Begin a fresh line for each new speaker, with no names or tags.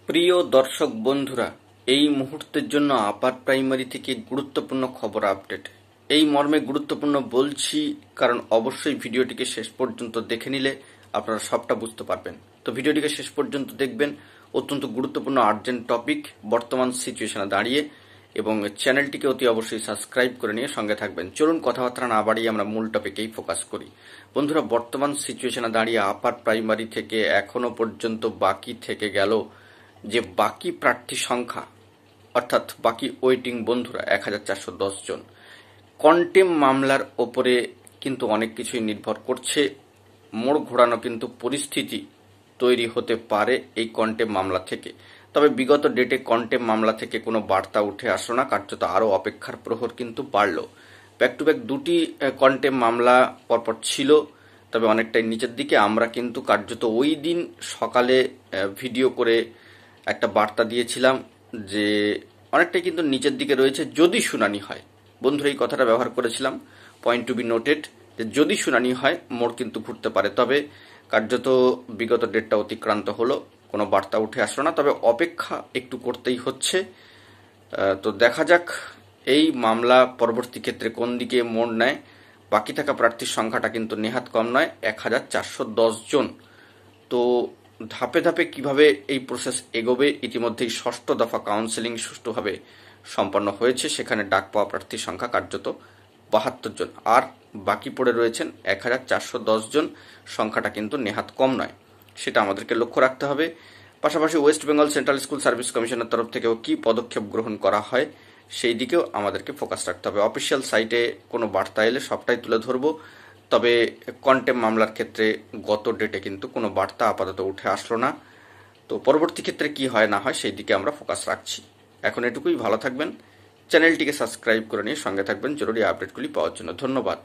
প্রিয় দর্শক বন্ধুরা, এই মুহূর্তের জন্য আপার প্রাইমারি থেকে গুরুত্বপূর্ণ খবর আপডেট। এই মর্মে গুরুত্বপূর্ণ বলছি কারণ অবশ্যই ভিডিওটিকে শেষ পর্যন্ত দেখে নিলে আপনারা সবটা বুঝতে পারবেন। তো ভিডিওটিকে শেষ পর্যন্ত দেখবেন। অত্যন্ত গুরুত্বপূর্ণ আর্জেন্ট টপিক বর্তমান সিচুয়েশনে দাঁড়িয়ে, এবং চ্যানেলটিকে অতি অবশ্যই সাবস্ক্রাইব করে নিয়ে সঙ্গে থাকবেন। চলুন কথাবার্তা না বাড়িয়ে আমরা মূল টপিকেই ফোকাস করি। বন্ধুরা, বর্তমান সিচুয়েশনে দাঁড়িয়ে আপার প্রাইমারি থেকে এখনো পর্যন্ত বাকি থেকে গেল যে বাকি প্রার্থী সংখ্যা, অর্থাৎ বাকি ওয়েটিং বন্ধুরা 1410 জন। কন্টেম মামলার ওপরে কিন্তু অনেক কিছুই নির্ভর করছে। মোড় ঘোরানো কিন্তু পরিস্থিতি তৈরি হতে পারে এই কন্টেম মামলা থেকে। তবে বিগত ডেটে কন্টেম মামলা থেকে কোনো বার্তা উঠে আসলো না, কার্যত আরও অপেক্ষার প্রহর কিন্তু বাড়ল। ব্যাক টু ব্যাক দুটি কন্টেম মামলা পরপর ছিল, তবে অনেকটাই নিচের দিকে। আমরা কিন্তু কার্যত ওই দিন সকালে ভিডিও করে একটা বার্তা দিয়েছিলাম যে অনেকটাই কিন্তু নিচের দিকে রয়েছে যদি শুনানি হয়। বন্ধুরা, এই কথাটা ব্যবহার করেছিলাম, পয়েন্ট টু বি নোটেড, যে যদি শুনানি হয় মোড় কিন্তু ঘুরতে পারে। তবে কার্যত বিগত ডেটটা অতিক্রান্ত হলো, কোনো বার্তা উঠে আসলো না। তবে অপেক্ষা একটু করতেই হচ্ছে। তো দেখা যাক এই মামলা পরবর্তী ক্ষেত্রে কোন দিকে মোড় নেয়। বাকি থাকা প্রার্থীর সংখ্যাটা কিন্তু নেহাত কম নয়, 1410 জন। তো ধাপে ধাপে কিভাবে এই প্রসেস এগোবে, ইতিমধ্যেই 6ষ্ঠ দফা কাউন্সেলিং সুষ্ঠুভাবে সম্পন্ন হয়েছে। সেখানে ডাক পাওয়া প্রার্থীর সংখ্যা কার্যত 72 জন, আর বাকি পড়ে রয়েছেন 1410 জন। সংখ্যাটা কিন্তু নেহাত কম নয়, সেটা আমাদেরকে লক্ষ্য রাখতে হবে। পাশাপাশি West Bengal central school service কমিশনের তরফ থেকেও কি পদক্ষেপ গ্রহণ করা হয় সেই দিকেও আমাদেরকে ফোকাস রাখতে হবে। অফিসিয়াল সাইটে কোনো বার্তা এলে সবটাই তুলে ধরবো। তবে কন্টেম মামলার ক্ষেত্রে গত ডেটে কিন্তু কোনো বার্তা আপাতত উঠে আসলো না। তো পরবর্তী ক্ষেত্রে কি হয় না হয় সেই দিকে আমরা ফোকাস রাখছি। এখন এটুকুই, ভালো থাকবেন, চ্যানেলটিকে সাবস্ক্রাইব করে নিয়ে সঙ্গে থাকবেন জরুরি আপডেটগুলি পাওয়ার জন্য। ধন্যবাদ।